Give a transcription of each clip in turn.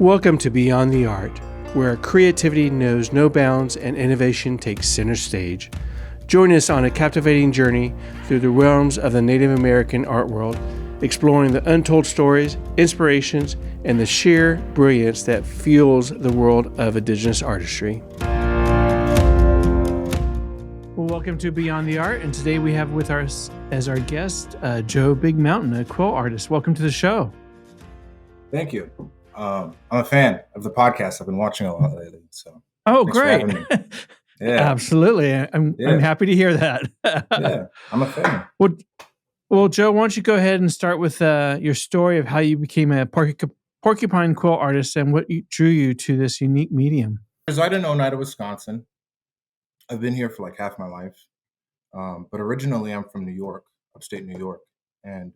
Welcome to Beyond the Art, where creativity knows no bounds and innovation takes center stage. Join us on a captivating journey through the realms of the Native American art world, exploring the untold stories, inspirations, and the sheer brilliance that fuels the world of Indigenous artistry. Well, welcome to Beyond the Art, and today we have with us as our guest Joe Big Mountain, a quill artist. Welcome to the show. Thank you. I'm a fan of the podcast. I've been watching a lot lately. So, great! Yeah, absolutely. I'm happy to hear that. Yeah, I'm a fan. Well, Joe, why don't you go ahead and start with your story of how you became a porcupine quill artist and what drew you to this unique medium? I reside in Oneida, Wisconsin. I've been here for like half my life, but originally I'm from New York, upstate New York, and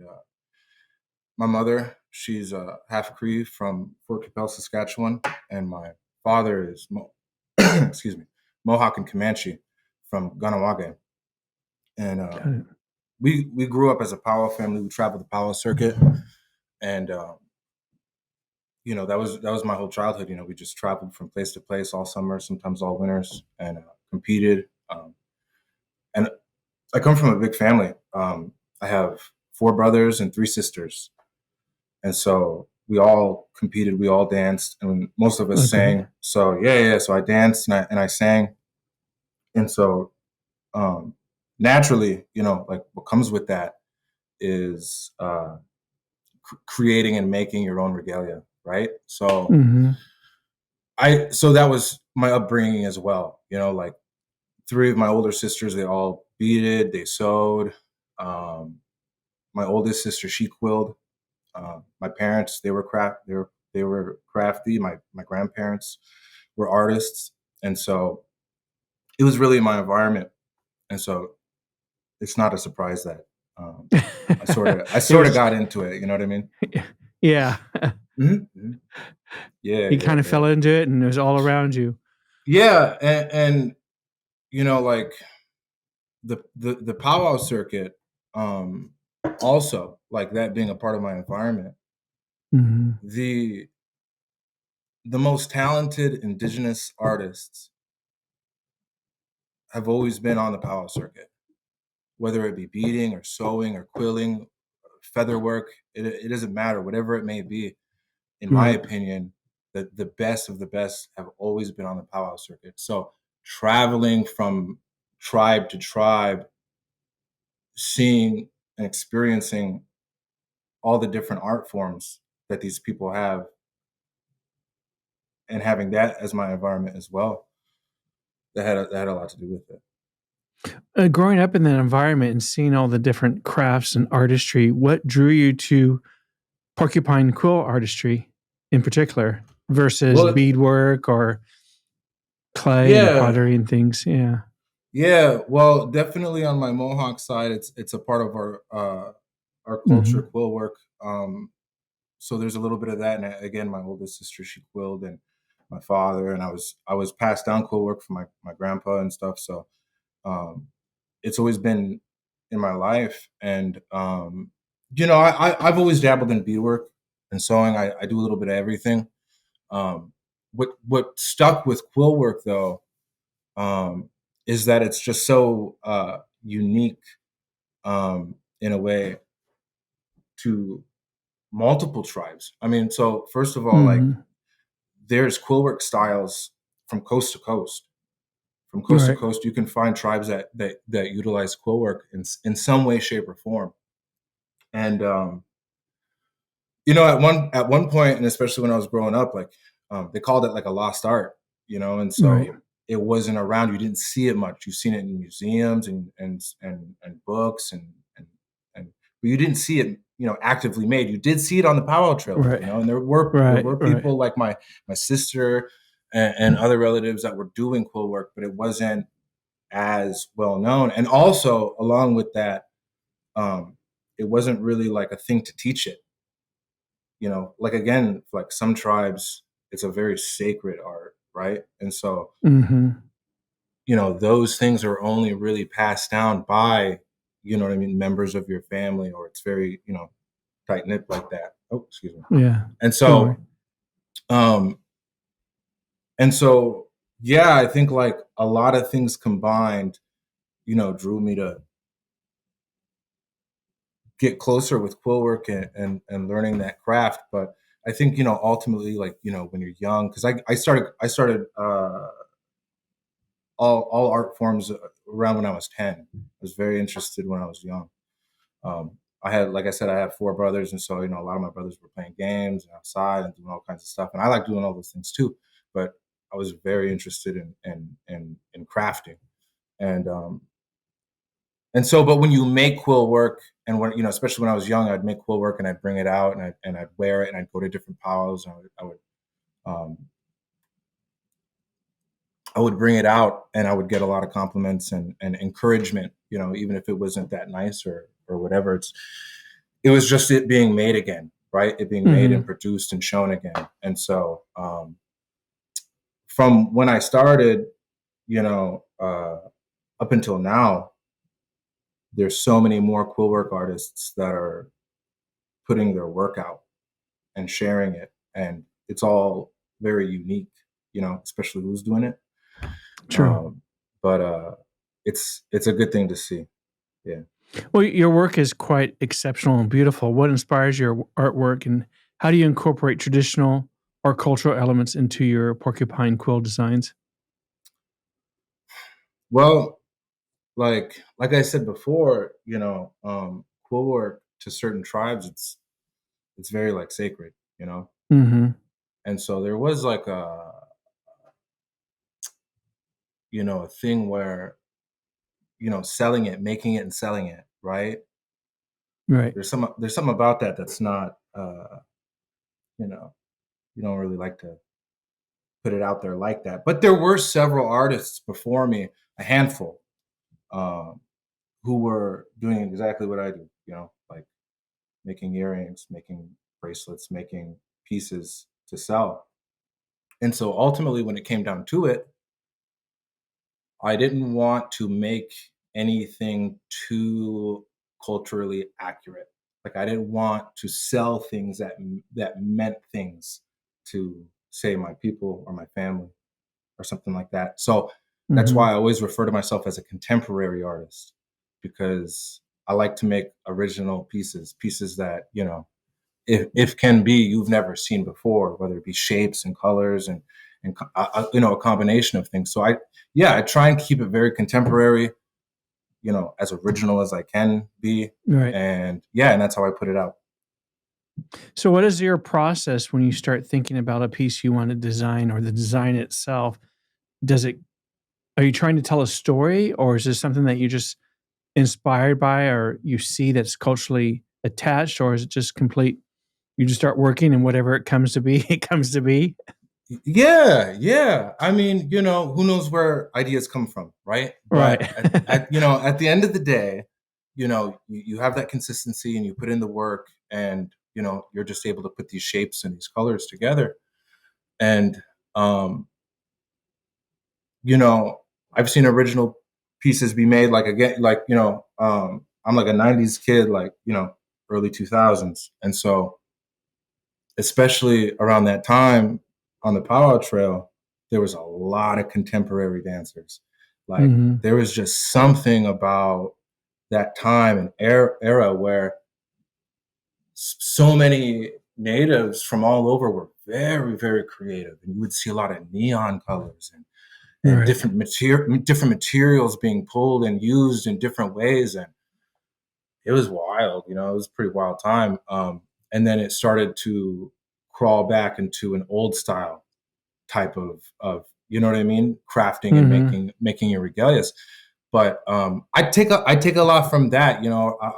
my mother, she's half Cree from Fort Capel, Saskatchewan, and my father is Mohawk and Comanche from Ganawage. And we grew up as a powwow family. We traveled the powwow circuit, and that was my whole childhood. We just traveled from place to place all summer, sometimes all winters, and competed. And I come from a big family. I have 4 brothers and 3 sisters. And so we all competed, we all danced, and most of us sang. So so I danced and I sang. And so naturally, like what comes with that is creating and making your own regalia, right? So so that was my upbringing as well. Like 3 of my older sisters, they all beaded, they sewed. My oldest sister, she quilled. My parents, they were crafty. My grandparents were artists, and so it was really my environment. And so it's not a surprise that I sort of got into it. You know what I mean? Yeah. Mm-hmm. Yeah. You kind of fell into it, and it was all around you. Yeah, and like the powwow circuit. Also, like that being a part of my environment, the most talented Indigenous artists have always been on the powwow circuit, whether it be beading or sewing or quilling, feather work. It doesn't matter, whatever it may be. In my opinion, the best of the best have always been on the powwow circuit. So traveling from tribe to tribe, seeing and experiencing all the different art forms that these people have, and having that as my environment as well, that had a lot to do with it. Growing up in that environment and seeing all the different crafts and artistry, what drew you to porcupine quill artistry in particular versus beadwork or clay and pottery and things? Yeah, well, definitely on my Mohawk side, it's a part of our culture, quill work. So there's a little bit of that, and again, my oldest sister, she quilled, and my father, and I was passed down quill work from my grandpa and stuff. So it's always been in my life, and I've always dabbled in beadwork and sewing. I do a little bit of everything. What stuck with quill work though is that it's just so unique in a way to multiple tribes. I mean, so first of all, like there's quillwork styles from coast to coast. From coast to coast, you can find tribes that utilize quillwork in some way, shape, or form. And at one point, and especially when I was growing up, like they called it like a lost art, and so it wasn't around. You didn't see it much. You've seen it in museums and books and but you didn't see it, actively made. You did see it on the powwow trail, and there were people like my sister and other relatives that were doing quill work, but it wasn't as well known. And also along with that, it wasn't really like a thing to teach it. Like again, like some tribes, it's a very sacred art, right? And so, those things are only really passed down by, members of your family, or it's very, tight knit like that. Oh, excuse me. Yeah. And so Um, and so, yeah, I think like a lot of things combined, drew me to get closer with quill work and learning that craft. But I think, ultimately, like, when you're young, because I started all art forms around when I was 10. I was very interested when I was young. I had, like I said, I have four brothers, and so a lot of my brothers were playing games and outside and doing all kinds of stuff, and I like doing all those things too. But I was very interested in crafting, and but when you make quill work, and when especially when I was young, I'd make quill work and I'd bring it out and I'd wear it and I'd go to different powwows and um, I would bring it out and I would get a lot of compliments and encouragement, even if it wasn't that nice or whatever. It was just it being made again, right? It being made and produced and shown again. And so from when I started, up until now, there's so many more quill work artists that are putting their work out and sharing it. And it's all very unique, especially who's doing it. True. But it's a good thing to see. Yeah. Well, your work is quite exceptional and beautiful. What inspires your artwork, and how do you incorporate traditional or cultural elements into your porcupine quill designs? Well, like I said before, quill work to certain tribes, it's very like sacred, Mm-hmm. and so there was like a thing where selling it, making it, and selling it, right? Right. There's something about that that's not you know you don't really like to put it out there like that. But there were several artists before me, a handful, um, who were doing exactly what I do, like making earrings, making bracelets, making pieces to sell. And so ultimately, when it came down to it, I didn't want to make anything too culturally accurate. Like I didn't want to sell things that meant things to, say, my people or my family or something like that. So that's Mm-hmm. why I always refer to myself as a contemporary artist, because I like to make original pieces that, if can be, you've never seen before, whether it be shapes and colors and a combination of things. So I try and keep it very contemporary, as original as I can be. Right. And that's how I put it out. So, what is your process when you start thinking about a piece you want to design or the design itself? Does it Are you trying to tell a story, or is this something that you just inspired by, or you see that's culturally attached, or is it just complete? You just start working, and whatever it comes to be, it comes to be. Yeah, yeah. I mean, who knows where ideas come from, right? Right. But at the end of the day, you have that consistency and you put in the work, and you're just able to put these shapes and these colors together. And um, you know, I've seen original pieces be made, like, again, like, I'm like a 90s kid, like, early 2000s. And so especially around that time on the powwow trail, there was a lot of contemporary dancers. Like Hmm. there was just something about that time and era where so many natives from all over were very, very creative, and you would see a lot of neon colors and Right. different materials being pulled and used in different ways, and it was wild. It was a pretty wild time. And then it started to crawl back into an old style type of what I mean, crafting and Hmm. making it regalious. But I take a lot from that,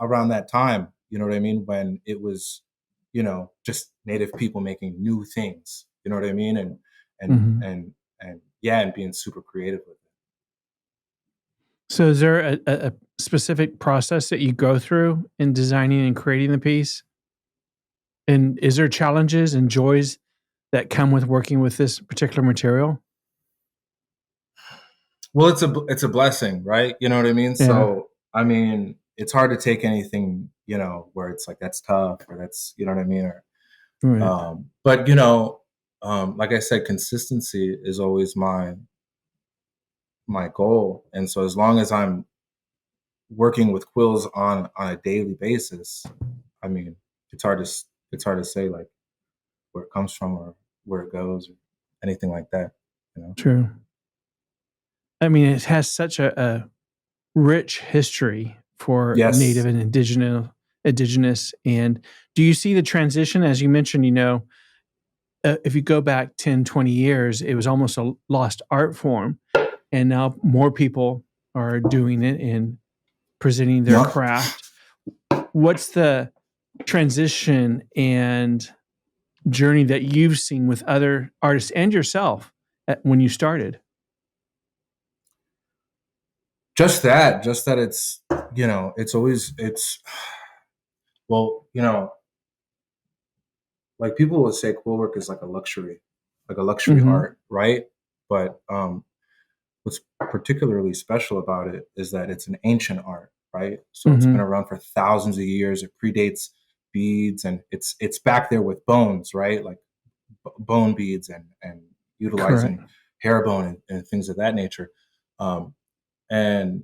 around that time. You know what I mean? When it was, just native people making new things. You know what I mean? And Hmm. and and yeah, and being super creative with it. So, is there a specific process that you go through in designing and creating the piece? And is there challenges and joys that come with working with this particular material? Well, it's a blessing, right? You know what I mean? Yeah. So I mean, it's hard to take anything, where it's like that's tough or that's, you know what I mean? Or Right. but Like I said, consistency is always my goal. And so as long as I'm working with quills on a daily basis, I mean, it's hard to say like where it comes from or where it goes or anything like that, you know? True. I mean, it has such a rich history for Native Yes. and Indigenous. And do you see the transition, as you mentioned, if you go back 10, 20 years, it was almost a lost art form. And now more people are doing it and presenting their Yep. craft. What's the transition and journey that you've seen with other artists and yourself when you started? Just that it's, it's always, well, like people would say quill work is like a luxury Mm-hmm. art, right? But what's particularly special about it is that it's an ancient art, right? So it's been Mm-hmm. around for thousands of years. It predates beads, and it's back there with bones, right? Like bone beads and Correct. utilizing hair bone and things of that nature. Um, and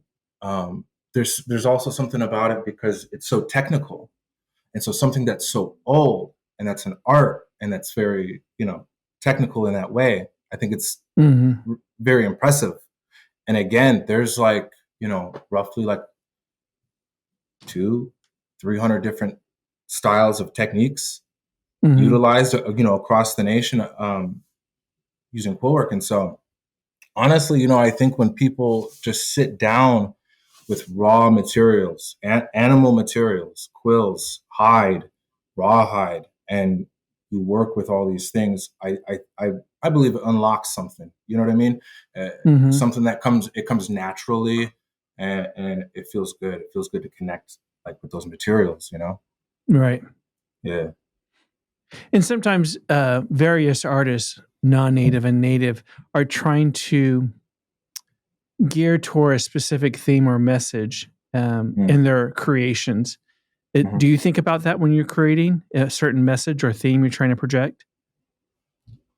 there's also something about it because it's so technical, and so something that's so old and that's an art and that's very technical in that way. I think it's Mm-hmm. very impressive. And again, there's like roughly like two 300 different styles of techniques Mm-hmm. utilized across the nation using quill work. And so honestly, I think when people just sit down with raw materials, animal materials, quills, hide, rawhide, and you work with all these things, I believe it unlocks something. You know what I mean? Mm-hmm. Something that comes naturally, and it feels good. It feels good to connect like with those materials. Right. Yeah. And sometimes various artists, non-native and native, are trying to gear toward a specific theme or message Mm-hmm. in their creations. Do you think about that when you're creating a certain message or theme you're trying to project?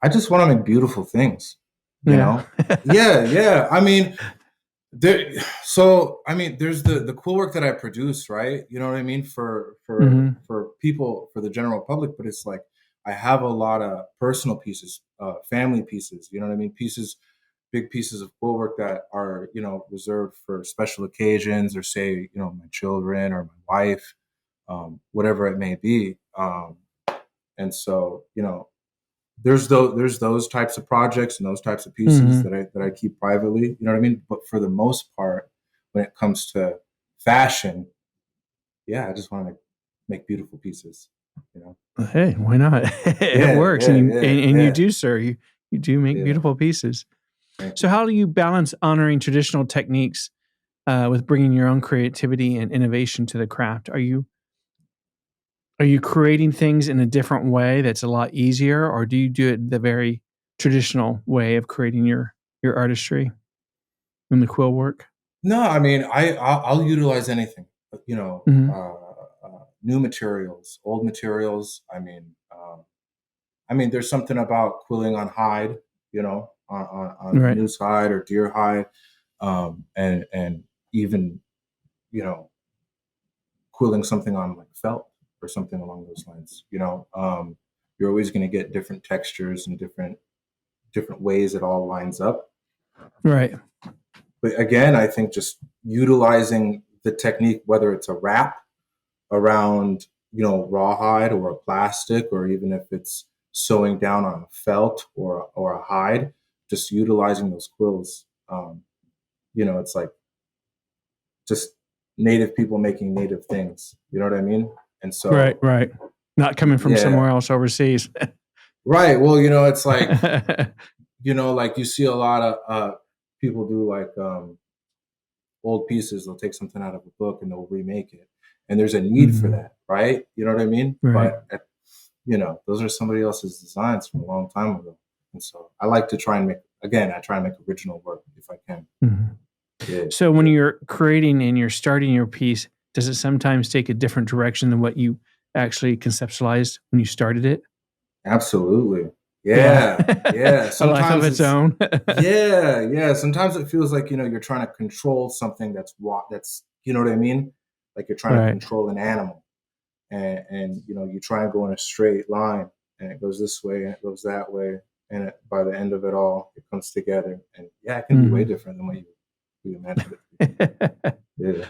I just want to make beautiful things. You Yeah. know? Yeah, yeah. I mean, there. So I mean, there's the cool work that I produce, right? You know what I mean Mm-hmm. for people, for the general public. But it's like I have a lot of personal pieces, family pieces. You know what I mean? Big pieces of cool work that are reserved for special occasions, or say my children or my wife, whatever it may be. And so there's those types of projects and those types of pieces Mm-hmm. that I keep privately. You know what I mean? But for the most part, when it comes to fashion, yeah, I just want to make beautiful pieces. You know? Hey, why not? It Yeah, works, yeah, and yeah, you yeah, do, sir. You do make yeah. beautiful pieces. Thank So, you. how do you balance honoring traditional techniques with bringing your own creativity and innovation to the craft? Are you creating things in a different way that's a lot easier, or do you do it the very traditional way of creating your artistry in the quill work? No, I mean I'll utilize anything. Mhm. New materials, old materials. I mean, there's something about quilling on hide, on Right. moose hide or deer hide, and even you know quilling something on like felt or something along those lines. You're always going to get different textures and different ways it all lines up. Right. But again, I think just utilizing the technique, whether it's a wrap around rawhide or a plastic, or even if it's sewing down on a felt or a hide, just utilizing those quills. It's like just native people making native things. You know what I mean? And Right, so right. Not coming from yeah, somewhere else overseas. right. Well, it's like like you see a lot of people do like old pieces. They'll take something out of a book and they'll remake it, and there's a need for Mhm. that, right? You know what I mean? Right. But those are somebody else's designs from a long time ago. And so I like to try and I try and make original work if I can. Mhm. Yeah, So when yeah, you're creating and you're starting your piece, does it sometimes take a different direction than what you actually conceptualized when you started it? absolutely. Yeah, Yeah. yeah. A life of Sometimes its it's own. yeah, yeah. Sometimes it feels like, you're trying to control something that's, you know what I mean? Like you're trying to Right. control an animal, and you try and go in a straight line, and it goes this way and it goes that way, and by the end of it all, it comes together, and yeah, it can be way Mhm. different than what you imagined it to be. Yeah.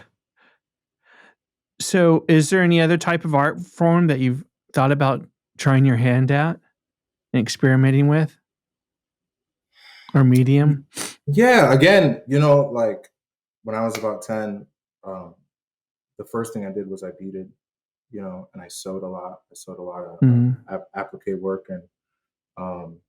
So, is there any other type of art form that you've thought about trying your hand at and experimenting with, or medium? Yeah, again, like when I was about 10, um, the first thing I did was I beaded, and I sewed a lot. I sewed a lot of Mhm. applique work, um,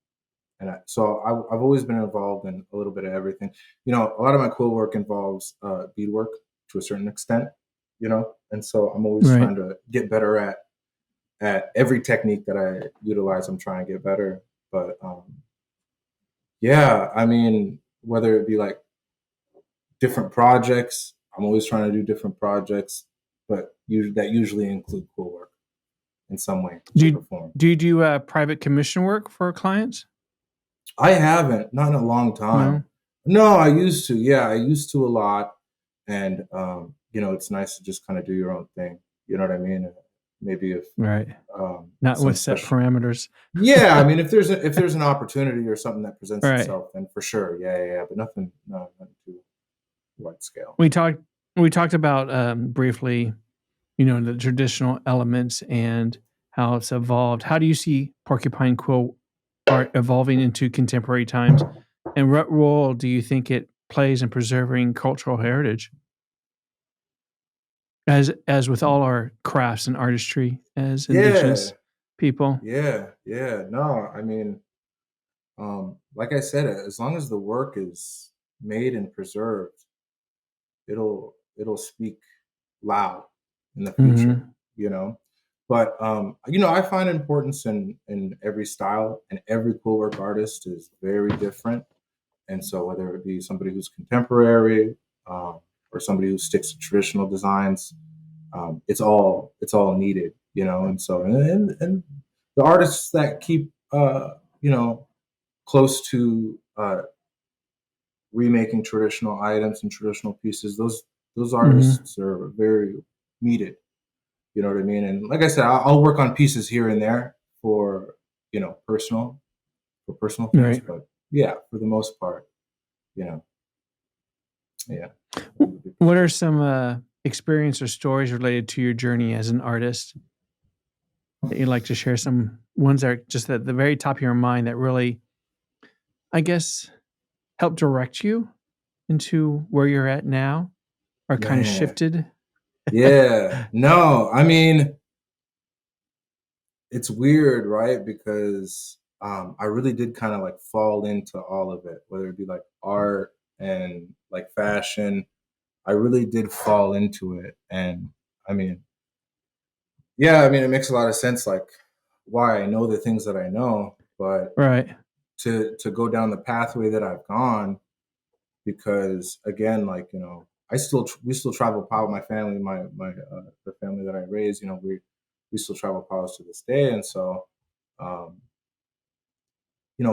I've always been involved in a little bit of everything. A lot of my quill work involves beadwork to a certain extent, and so I'm always Right. trying to get better at every technique that I utilize. I'm trying to get better, but yeah, I mean, whether it be like different projects, I'm always trying to do different projects, but that usually include quill work in some way, Do shape, you or form. do you do, private commission work for clients? I haven't, not in a long time. No? No, I used to. Yeah, I used to a lot, and it's nice to just kind of do your own thing. You know what I mean? Maybe if Right. Not some with set special. parameters. Yeah, I mean, if there's an opportunity or something that presents Right. itself, then for sure, yeah, yeah, yeah. But nothing, no, nothing too wide scale. We talked about, briefly, the traditional elements and how it's evolved. How do you see porcupine quill art evolving into contemporary times? And what role do you think it plays in preserving cultural heritage? As with all our crafts and artistry as Yeah, indigenous people. yeah, yeah. No, I mean, like I said, as long as the work is made and preserved, it'll speak loud in the future, Mhm. you know. But I find importance in every style, and every quill work artist is very different. And so whether it be somebody who's contemporary, or somebody who sticks to traditional designs, it's all needed, And so and the artists that keep close to remaking traditional items and traditional pieces, those Mhm. artists are very needed. You know what I mean? And like I said, I'll work on pieces here and there for personal things, Right. but yeah, for the most part, you know, yeah. What are some, experience or stories related to your journey as an artist that you'd like to share? Some ones that are just at the very top of your mind that really, I guess, helped direct you into where you're at now, or kinda Man, shifted? yeah. No, I mean, it's weird, right? Because I really did kind of like fall into all of it, whether it be like art and like fashion. I really did fall into it, and I mean, yeah, I mean, it makes a lot of sense, like why I know the things that I know, but Right. to go down the pathway that I've gone, because again, like we still travel power. My family, my the family that I raised, we still travel powers to this day, and so um,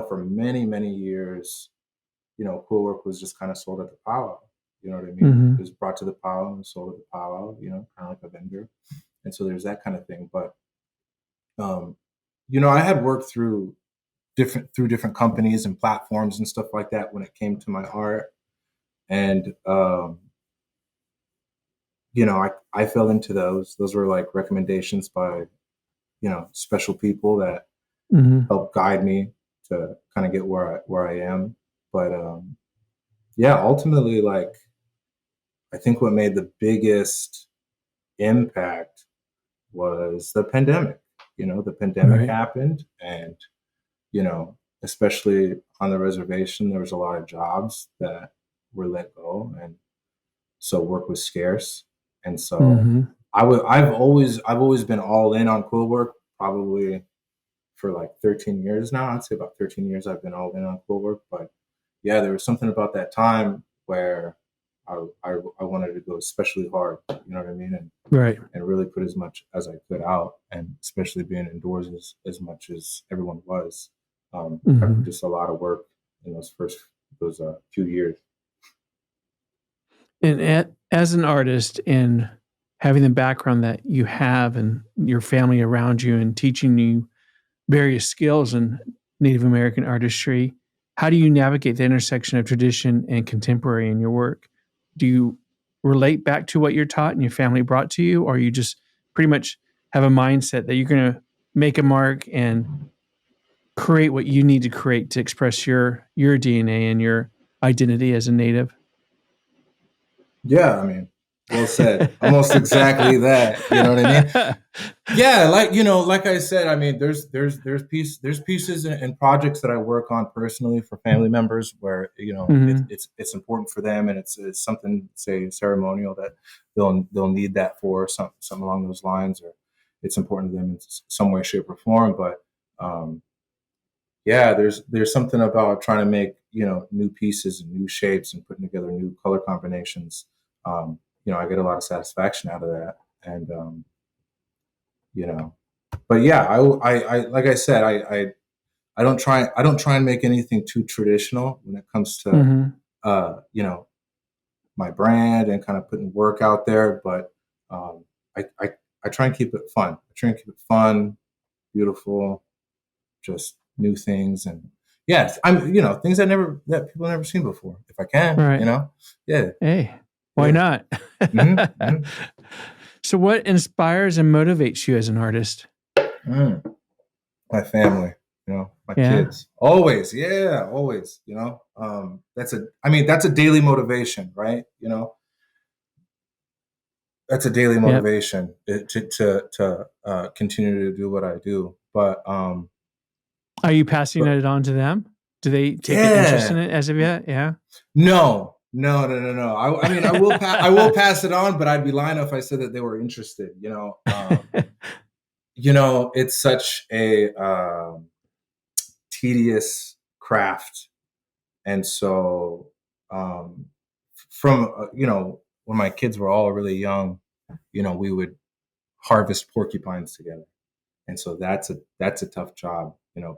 for many many years, cool work was just kind of sold at the powwow. You know what I mean? It Mhm. was brought to the powwow and sold at the powwow. Kind of like a vendor, and so there's that kind of thing. But um, I had worked through different companies and platforms and stuff like that when it came to my art, and I fell into those. Those were like recommendations by special people that Mhm. helped guide me to kind of get where I am. But yeah, ultimately, like I think what made the biggest impact was the pandemic. The pandemic Right. happened, and especially on the reservation, there was a lot of jobs that were let go, and so work was scarce. And so Mhm. I've always been all in on quill work, probably for like 13 years now. I'd say about 13 years I've been all in on quill work. But yeah, there was something about that time where I wanted to go especially hard, you know what I mean? Right. And really put as much as I could out, and especially being indoors as much as everyone was. I produced a lot of work in those few years. And as an artist, and having the background that you have and your family around you and teaching you various skills in Native American artistry, how do you navigate the intersection of tradition and contemporary in your work? Do you relate back to what you're taught and your family brought to you, or you just pretty much have a mindset that you're going to make a mark and create what you need to create to express your DNA and your identity as a Native? Yeah, I mean, well said. Almost exactly that. You know what I mean? Yeah, like I said, I mean, there's pieces and projects that I work on personally for family members where it's important for them, and it's something, say, ceremonial that they'll need that for something along those lines, or it's important to them in some way, shape, or form. But yeah, there's something about trying to make new pieces and new shapes and putting together new color combinations. I get a lot of satisfaction out of that, and but yeah, I like I said, I don't try and make anything too traditional when it comes to my brand and kind of putting work out there. But I try and keep it fun. I try and keep it fun, beautiful, just new things, and yes, I'm things that people never seen before, if I can. Right. Yeah. Hey, why not? So what inspires and motivates you as an artist? My family, my kids. Always. Yeah, always. That's a daily motivation, right? That's a daily motivation to continue to do what I do. But are you passing it on to them? Do they take an interest in it as of yet? Yeah. No. I mean, I will pass it on, but I'd be lying if I said that they were interested. It's such a tedious craft, and so from when my kids were all really young, we would harvest porcupines together, and so that's a tough job.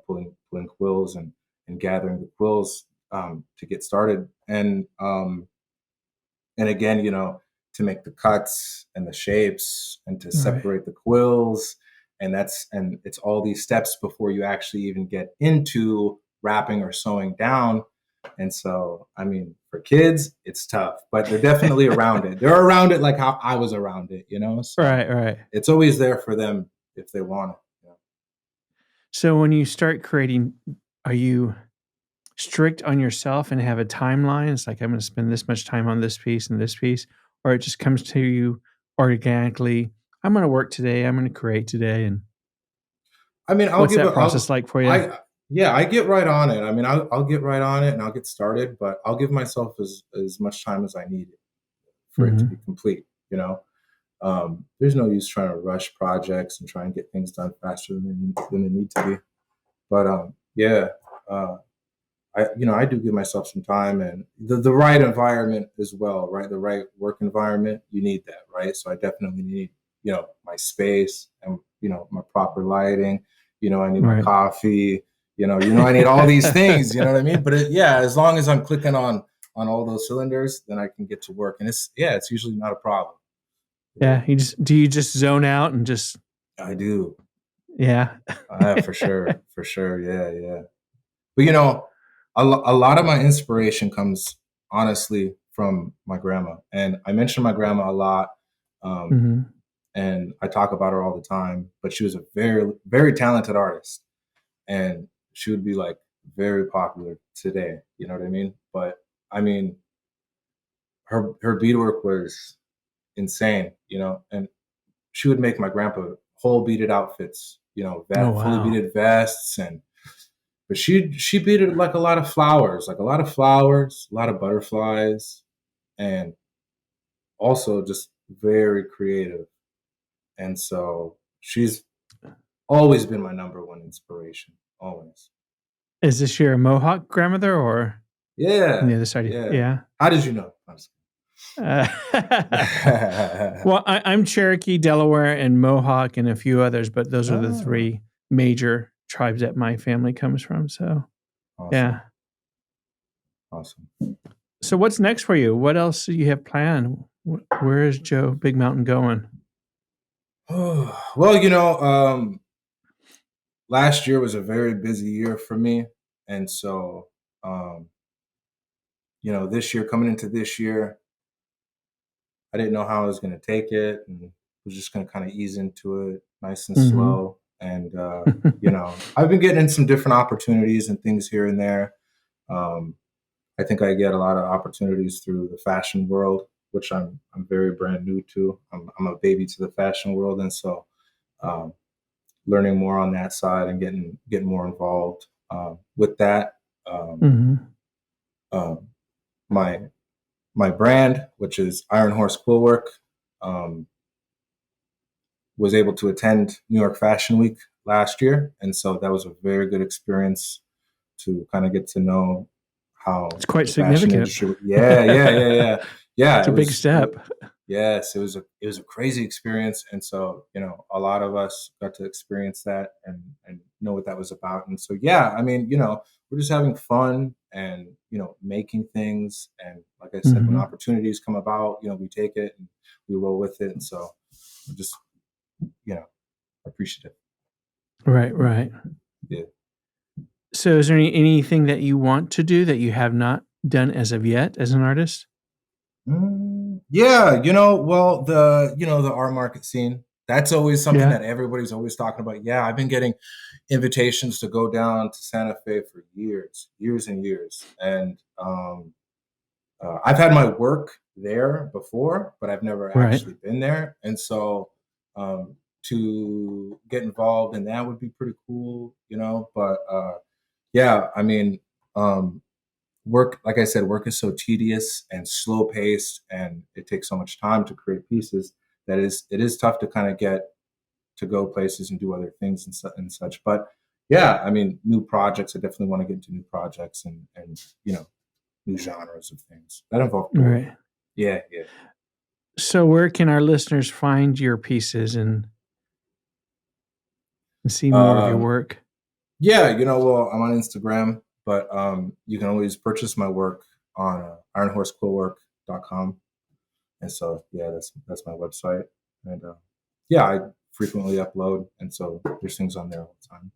Pulling quills and gathering the quills to get started, and again, to make the cuts and the shapes and to separate the quills, and it's all these steps before you actually even get into wrapping or sewing down. And so, I mean, for kids, it's tough, but they're definitely around it. They're around it like how I was around it, So right. It's always there for them if they want it. So when you start creating, are you strict on yourself and have a timeline? It's like, I'm going to spend this much time on this piece and this piece, or it just comes to you organically. I'm going to work today. I'm going to create today. And I mean, what's that process like for you? I get right on it. I mean, I'll get right on it and I'll get started, but I'll give myself as much time as I need for it to be complete. There's no use trying to rush projects and try and get things done faster than they need to be. But I do give myself some time, and the right environment as well, right? The right work environment, you need that, right? So I definitely need, my space and, my proper lighting, I need my coffee, I need all these things, you know what I mean? But as long as I'm clicking on all those cylinders, then I can get to work. And it's usually not a problem. Yeah. Do you just zone out and just? I do. Yeah. For sure. For sure. Yeah. But a lot of my inspiration comes honestly from my grandma, and I mention my grandma a lot. And I talk about her all the time, but she was a very, very talented artist, and she would be like very popular today. You know what I mean? But I mean, her beadwork was insane, and she would make my grandpa whole beaded outfits, fully beaded vests, but she beaded like a lot of flowers, a lot of butterflies, and also just very creative. And so she's always been my number one inspiration, always. Is this your Mohawk grandmother or? Yeah. On the other side. Yeah. How did you know? Well, I'm Cherokee, Delaware, and Mohawk, and a few others, but those are the three major tribes that my family comes from. So, Awesome. yeah. Awesome. So what's next for you? What else do you have planned? Where is Joe Big Mountain going? Well, last year was a very busy year for me. And so, this year, coming into this year, I didn't know how I was going to take it, and was just going to kind of ease into it nice and slow. And, I've been getting in some different opportunities and things here and there. I think I get a lot of opportunities through the fashion world, which I'm very brand new to. I'm a baby to the fashion world. And so, learning more on that side and getting more involved with that. My brand, which is Iron Horse Quillwork, was able to attend New York Fashion Week last year, and so that was a very good experience to kind of get to know how It's quite the fashion significant. industry. Yeah. It's a big step. Yes, it was a crazy experience, and so a lot of us got to experience that and know what that was about. And so we're just having fun and making things, and like I said, when opportunities come about, we take it and we roll with it. And so I'm just appreciative. Right. Yeah. So is there anything that you want to do that you have not done as of yet as an artist? Yeah, the art market scene, that's always something that everybody's always talking about. Yeah, I've been getting invitations to go down to Santa Fe for years and years. And I've had my work there before, but I've never actually been there. And so to get involved in that would be pretty cool, but work, like I said, work is so tedious and slow paced, and it takes so much time to create pieces that it is tough to kind of get to go places and do other things and such. But new projects, I definitely want to get into new projects and new genres of things that involve poetry. Right. Yeah. So where can our listeners find your pieces and see more of your work? Yeah, I'm on Instagram, but you can always purchase my work on ironhorsequillwork.com. And so, that's my website. And I frequently upload, and so there's things on there all the time.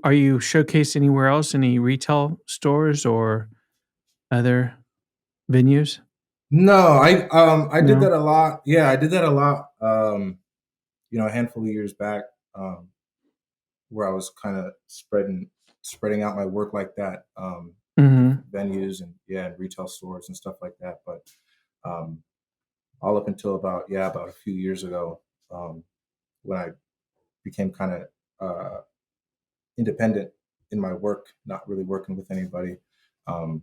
Are you showcased anywhere else? Any retail stores or other venues? No, I did that a lot. Yeah, I did that a lot. A handful of years back, where I was kind of spreading out my work like that, venues and retail stores and stuff like that. But all up until about a few years ago, when I became kind of independent in my work, not really working with anybody. I've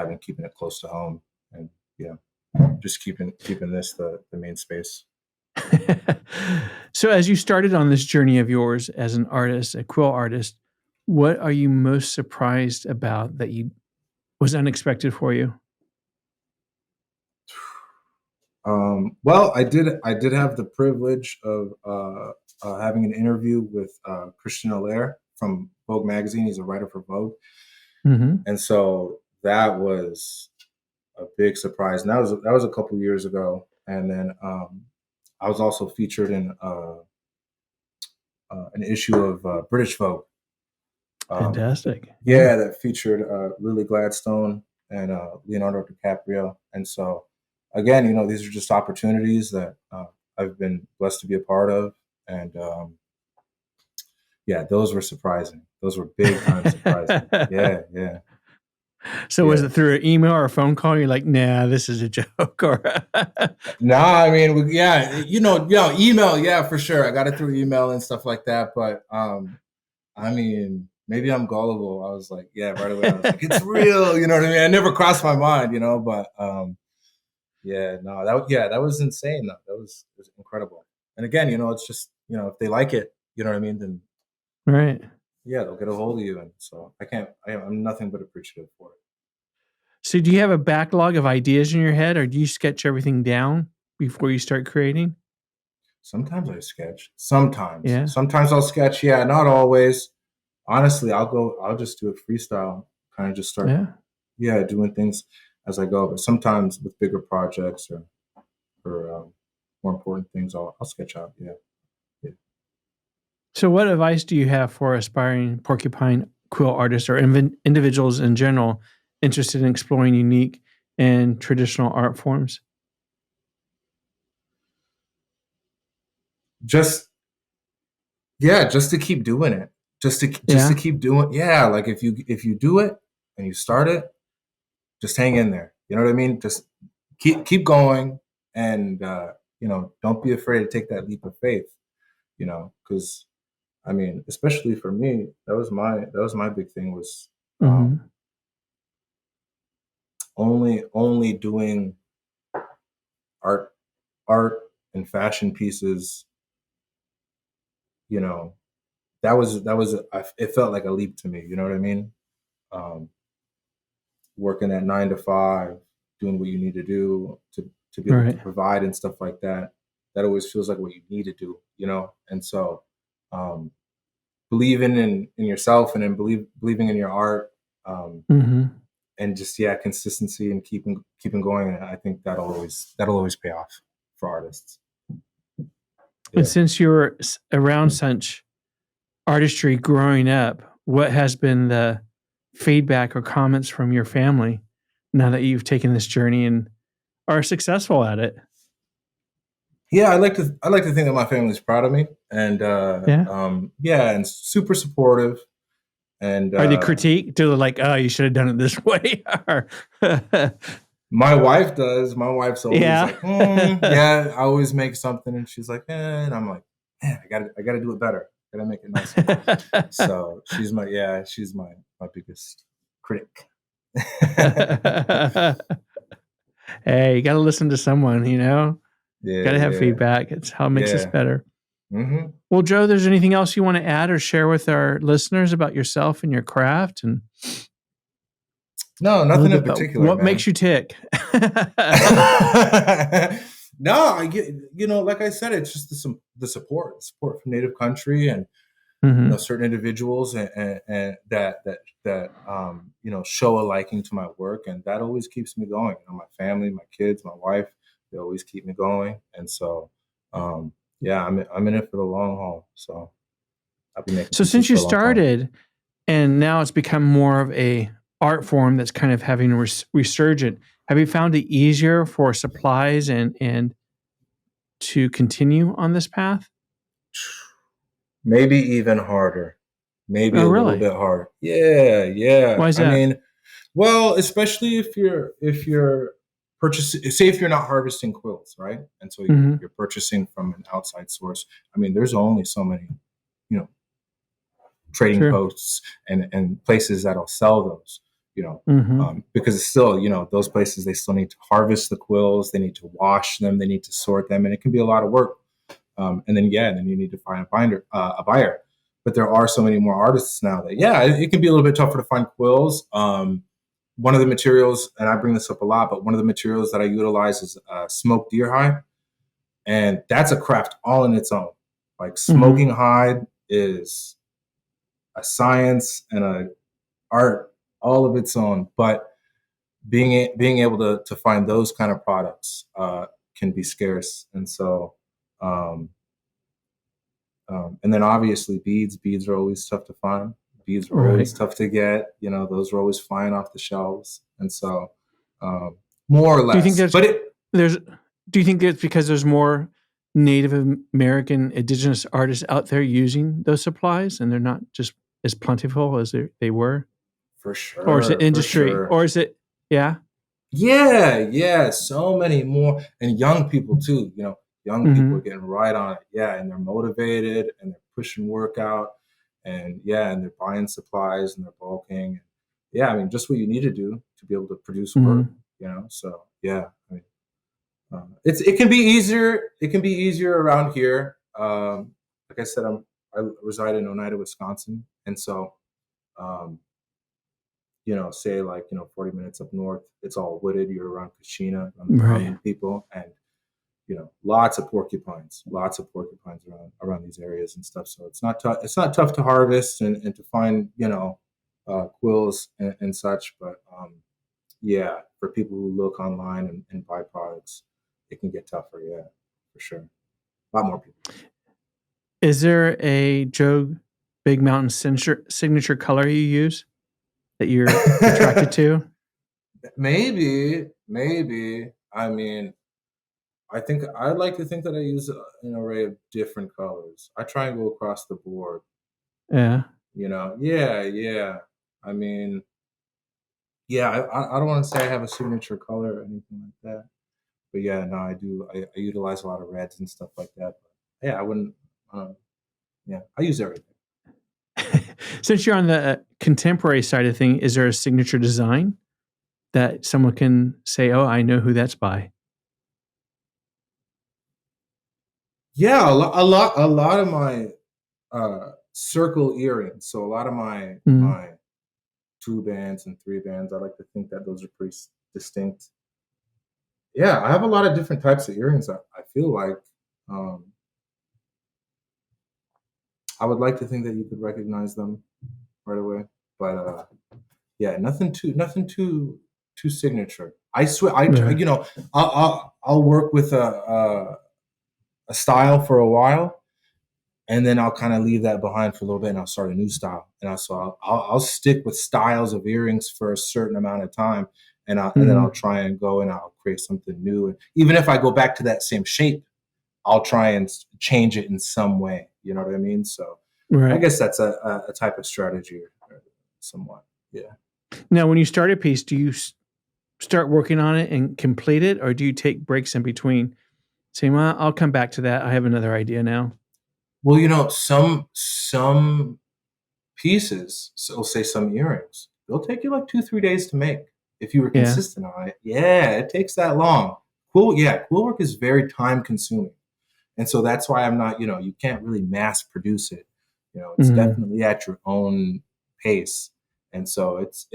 been keeping it close to home, and just keeping this the main space. So as you started on this journey of yours as an artist, a quill artist, what are you most surprised about that was unexpected for you? Well, I did have the privilege of having an interview with Christian Allaire from Vogue magazine. He's a writer for Vogue. And so that was a big surprise. And that was a couple years ago. And then I was also featured in an issue of British Vogue. Fantastic. That featured Lily Gladstone and Leonardo DiCaprio. And so, again, these are just opportunities that I've been blessed to be a part of. And those were surprising. Those were big time surprising. Yeah. So was it through an email or a phone call? You're like, nah, this is a joke, or I mean, email, for sure. I got it through email and stuff like that. But I mean, maybe I'm gullible. I was like, right away. I was like, it's real. You know what I mean? I never crossed my mind, but that was insane. Though. It was incredible. And again, it's just, if they like it, you know what I mean? Then right. Yeah, they'll get a hold of you. And so I'm nothing but appreciative for it. So do you have a backlog of ideas in your head, or do you sketch everything down before you start creating? Sometimes I sketch. Sometimes. Yeah. Sometimes I'll sketch. Yeah, not always. Honestly, I'll just do a freestyle. Kind of just start, Yeah. yeah, doing things as I go. But sometimes with bigger projects or more important things, I'll sketch out. Yeah. Yeah. So, what advice do you have for aspiring porcupine quill artists or individuals in general interested in exploring unique and traditional art forms? Just yeah, just to keep doing it. Just to Yeah. keep doing. Yeah, like if you do it and you start it, just hang in there. You know what I mean? Just keep going, and don't be afraid to take that leap of faith. Because I mean, especially for me, that was my big thing was Hmm. only doing art art and fashion pieces. You know, it felt like a leap to me. You know what I mean? Um, Working at 9 to 5, doing what you need to do to be able to Right. provide and stuff like that. That always feels like what you need to do. And so um, believing in yourself and in believing in your art, Hmm. and just consistency and keeping going. And I think that'll always pay off for artists. And Yeah. since you're around such artistry growing up, what has been the feedback or comments from your family now that you've taken this journey and are successful at it? Yeah, I like to think that my family's proud of me, and Yeah. and super supportive. And Are they critique? Do they like, oh, you should have done it this way? Or- my wife does. My wife's always yeah. like, yeah. I always make something, and she's like, and I'm like, man, I gotta do it better. I gotta make it nicer. So she's my biggest critic. Hey, you got to listen to someone, Yeah, got to have yeah, feedback. It's how it makes us yeah. better. Hmm. Well, Joe, there's anything else you want to add or share with our listeners about yourself and your craft and No, a little nothing bit in about particular, what man. makes you tick? No, I get, like I said, it's just the support from Native country and Hmm. certain individuals and that show a liking to my work, and that always keeps me going. My family, my kids, my wife, they always keep me going, and so I'm in it for the long haul. So I've been making So pieces since you for a long time. started and now it's become more of a art form that's kind of having a resurgent, have you found it easier for supplies and to continue on this path? Maybe even harder, maybe Oh, a little really? bit harder. Yeah, yeah. Why is I that? mean, well, especially if you're purchasing, say if you're not harvesting quills, right? And so you're Hmm. you're purchasing from an outside source. I mean, there's only so many, you know, trading True. posts and places that'll sell those, Hmm. because it's still, those places, they still need to harvest the quills, they need to wash them, they need to sort them, and it can be a lot of work. And then you need to find a buyer. But there are so many more artists now that it can be a little bit tougher to find quills. One of the materials, and I bring this up a lot, but one of the materials that I utilize is smoked deer hide, and that's a craft all in its own. Like Hmm. smoking hide is a science and a art all of its own. But being able to find those kind of products can be scarce, and so. Um, and then obviously beads are always tough to find. Beads are Right. always tough to get. Those are always flying off the shelves. And so, um, more or Do you think less, but there's do you think it's because there's more Native American indigenous artists out there using those supplies and they're not just as plentiful as they were? for Or is it sure, for industry? sure. Or is it yeah? Yeah, yeah, so many more, and young people too. Young people are Mhm. getting right on it. Yeah, and they're motivated and they're pushing work out, and they're buying supplies and they're bulking. Yeah, I mean, just what you need to do to be able to produce work. Mhm. So yeah, I mean, it can be easier. It can be easier around here. Like I said, I reside in Oneida, Wisconsin, and so um, say like 40 minutes up north, it's all wooded. You're around Kachina, around the Right. Tongan people, and lots of porcupines around these areas and stuff. So it's not tough. It's not tough to harvest and to find, quills and such. But yeah, for people who look online and buy products, it can get tougher. Yeah, for sure. A lot more people. Is there a Joe Big Mountain signature color you use that you're attracted to? Maybe. I mean, I'd like to think that I use an array of different colors. I try and go across the board. Yeah. Yeah. I mean, yeah, I don't want to say I have a signature color or anything like that. But yeah, no, I do. I utilize a lot of reds and stuff like that. But yeah, I wouldn't. Yeah, I use everything. Since you're on the contemporary side of thing, is there a signature design that someone can say, "Oh, I know who that's by"? Yeah, a lot of my circle earrings. So a lot of my 2 bands and 3 bands, I like to think that those are pretty distinct. Yeah, I have a lot of different types of earrings. I feel like I would like to think that you could recognize them right away, but yeah, nothing too signature. I swear, I'll work with a style for a while, and then I'll kind of leave that behind for a little bit, and I'll start a new style. And I'll stick with styles of earrings for a certain amount of time, and then I'll try and go and I'll create something new. And even if I go back to that same shape, I'll try and change it in some way. You know what I mean? So I guess that's a type of strategy, somewhat. Yeah. Now, when you start a piece, do you start working on it and complete it, or do you take breaks in between, saying, "Well, I'll come back to that. I have another idea now"? Well, some pieces, so say some earrings, they'll take you like 2-3 days to make if you were consistent on it. Yeah, it takes that long. Quillwork is very time consuming. And so that's why I'm not, you can't really mass produce it. It's definitely at your own pace. And so it's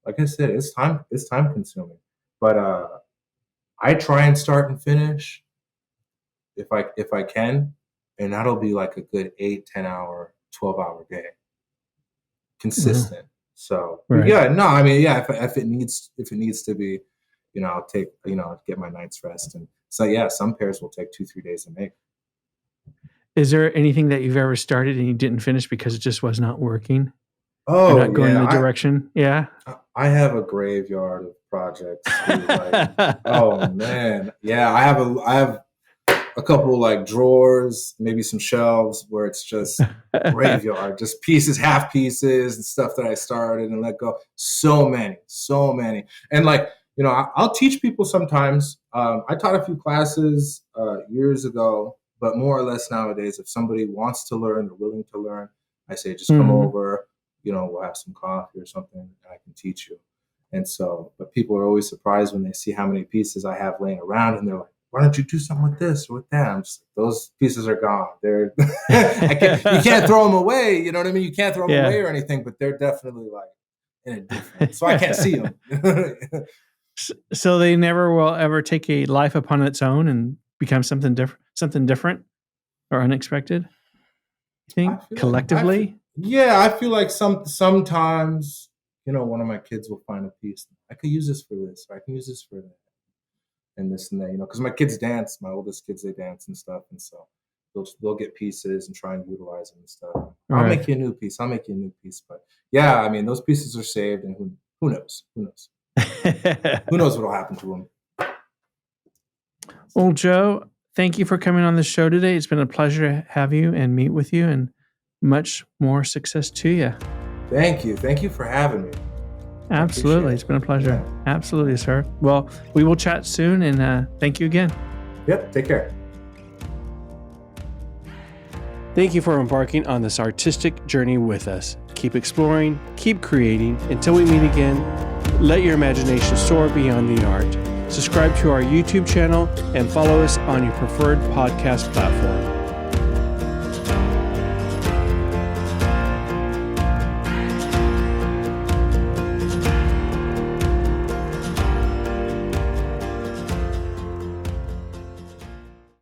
like I said, it's time consuming. But I try and start and finish if I can, and that'll be like a good 8-10 hour, 12-hour day. Consistent. So yeah, no, I mean, yeah, if it needs to be, I'll take, get my night's rest. And so yeah, some pairs will take 2-3 days to make. Is there anything that you've ever started and you didn't finish because it just was not working? Oh, not going in the direction. Yeah. I have a graveyard of projects. Oh man. Yeah. I have a couple like drawers, maybe some shelves where it's just graveyard, just pieces, half pieces and stuff that I started and let go. So many. And like, I'll teach people sometimes. I taught a few classes years ago, but more or less nowadays, if somebody wants to learn, they're willing to learn, I say, just come over, we'll have some coffee or something and I can teach you. And so, but people are always surprised when they see how many pieces I have laying around and they're like, why don't you do something with this or with that? I'm just like, those pieces are gone. They're, you can't throw them away. You know what I mean? You can't throw them away or anything, but they're definitely like in a different, so I can't see them. So they never will ever take a life upon its own and become something different or unexpected. You think collectively? I feel like sometimes, one of my kids will find a piece. I could use this for this, or I can use this for that, and this and that. Because my kids dance. My oldest kids, they dance and stuff, and so they'll get pieces and try and utilize them and stuff. I'll make you a new piece. But yeah, I mean, those pieces are saved, and who knows? Who knows what will happen to them? Well, Joe, thank you for coming on the show today. It's been a pleasure to have you and meet with you, and much more success to you. Thank you for having me. Absolutely. It's been a pleasure. Yeah. Absolutely, sir. Well, we will chat soon, and thank you again. Yep. Take care. Thank you for embarking on this artistic journey with us. Keep exploring, keep creating. Until we meet again, let your imagination soar beyond the art. Subscribe to our YouTube channel and follow us on your preferred podcast platform.